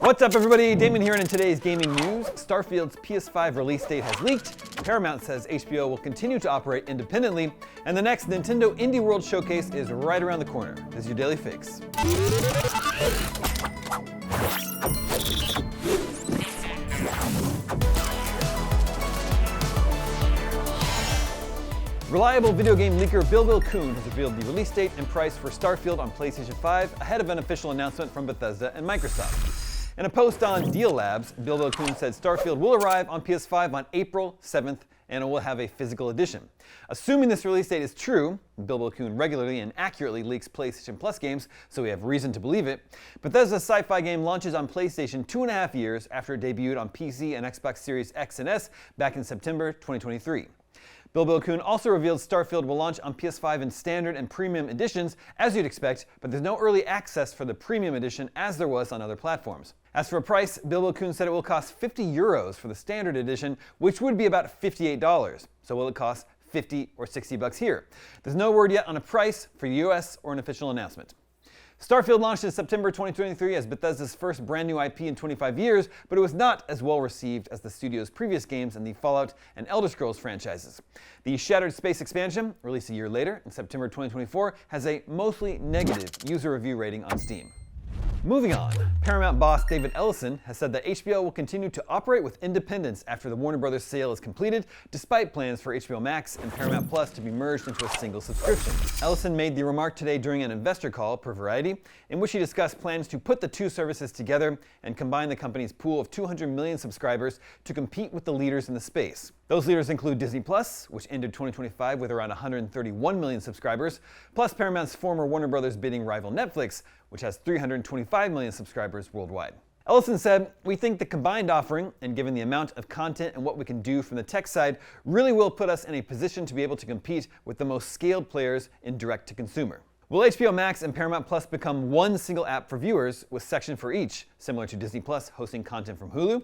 What's up everybody, Damon here, and in today's gaming news, Starfield's PS5 release date has leaked, Paramount says HBO will continue to operate independently, and the next Nintendo Indie World Showcase is right around the corner. This is your Daily Fix. Reliable video game leaker Bill Kuhn has revealed the release date and price for Starfield on PlayStation 5 ahead of an official announcement from Bethesda and Microsoft. In a post on Deal Labs, Bill Kuhn said Starfield will arrive on PS5 on April 7th and it will have a physical edition. Assuming this release date is true, Bill Kuhn regularly and accurately leaks PlayStation Plus games, so we have reason to believe it, Bethesda's sci-fi game launches on PlayStation 2.5 years after it debuted on PC and Xbox Series X and S back in September 2023. Bill Kuhn also revealed Starfield will launch on PS5 in standard and premium editions, as you'd expect, but there's no early access for the premium edition as there was on other platforms. As for price, Bill Kuhn said it will cost 50 euros for the standard edition, which would be about $58. So will it cost 50 or 60 bucks here? There's no word yet on a price for US or an official announcement. Starfield launched in September 2023 as Bethesda's first brand new IP in 25 years, but it was not as well received as the studio's previous games in the Fallout and Elder Scrolls franchises. The Shattered Space expansion, released a year later in September 2024, has a mostly negative user review rating on Steam. Moving on, Paramount boss David Ellison has said that HBO will continue to operate with independence after the Warner Bros. Sale is completed, despite plans for HBO Max and Paramount Plus to be merged into a single subscription. Ellison made the remark today during an investor call per Variety, in which he discussed plans to put the two services together and combine the company's pool of 200 million subscribers to compete with the leaders in the space. Those leaders include Disney Plus, which ended 2025 with around 131 million subscribers, plus Paramount's former Warner Bros. Bidding rival Netflix, which has 325 million subscribers worldwide. Ellison said, "We think the combined offering, and given the amount of content and what we can do from the tech side, really will put us in a position to be able to compete with the most scaled players in direct-to-consumer." Will HBO Max and Paramount Plus become one single app for viewers with section for each, similar to Disney Plus hosting content from Hulu?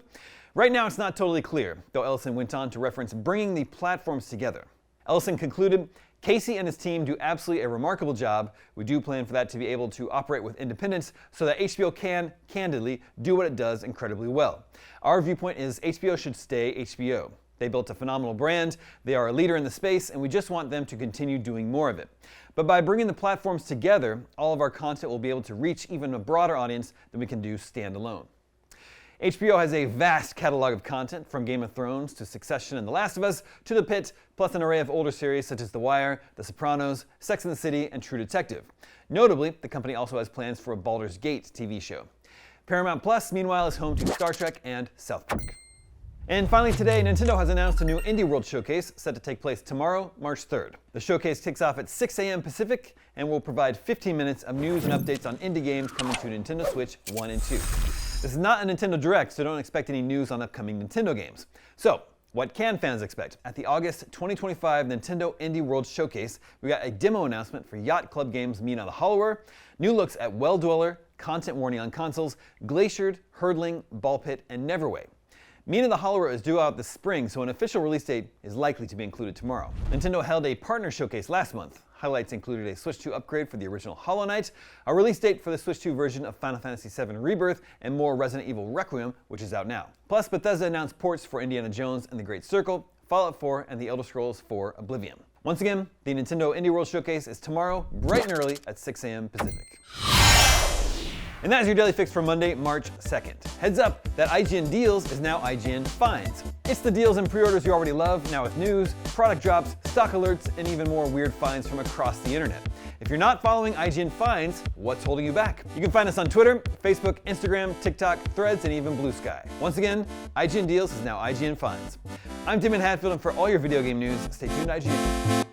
Right now it's not totally clear, though Ellison went on to reference bringing the platforms together. Ellison concluded, "Casey and his team do absolutely a remarkable job. We do plan for that to be able to operate with independence so that HBO can, candidly, do what it does incredibly well. Our viewpoint is HBO should stay HBO. They built a phenomenal brand, they are a leader in the space, and we just want them to continue doing more of it. But by bringing the platforms together, all of our content will be able to reach even a broader audience than we can do standalone." HBO has a vast catalog of content, from Game of Thrones to Succession and The Last of Us to The Pitt, plus an array of older series such as The Wire, The Sopranos, Sex and the City, and True Detective. Notably, the company also has plans for a Baldur's Gate TV show. Paramount Plus, meanwhile, is home to Star Trek and South Park. And finally today, Nintendo has announced a new Indie World Showcase set to take place tomorrow, March 3rd. The showcase kicks off at 6 a.m. Pacific and will provide 15 minutes of news and updates on indie games coming to Nintendo Switch 1 and 2. This is not a Nintendo Direct, so don't expect any news on upcoming Nintendo games. So, what can fans expect? At the August 2025 Nintendo Indie World Showcase, we got a demo announcement for Yacht Club games Mina the Hollower, new looks at Well Dweller, content warning on consoles, Glaciered, Hurdling, Ball Pit, and Neverway. Mina the Hollower is due out this spring, so an official release date is likely to be included tomorrow. Nintendo held a partner showcase last month. Highlights included a Switch 2 upgrade for the original Hollow Knight, a release date for the Switch 2 version of Final Fantasy VII Rebirth, and more Resident Evil Requiem, which is out now. Plus, Bethesda announced ports for Indiana Jones and the Great Circle, Fallout 4, and the Elder Scrolls 4 Oblivion. Once again, the Nintendo Indie World Showcase is tomorrow, bright and early at 6 a.m. Pacific. And that is your Daily Fix for Monday, March 2nd. Heads up that IGN Deals is now IGN Finds. It's the deals and pre-orders you already love, now with news, product drops, stock alerts, and even more weird finds from across the internet. If you're not following IGN Finds, what's holding you back? You can find us on Twitter, Facebook, Instagram, TikTok, Threads, and even Blue Sky. Once again, IGN Deals is now IGN Finds. I'm Damon Hatfield, and for all your video game news, stay tuned to IGN.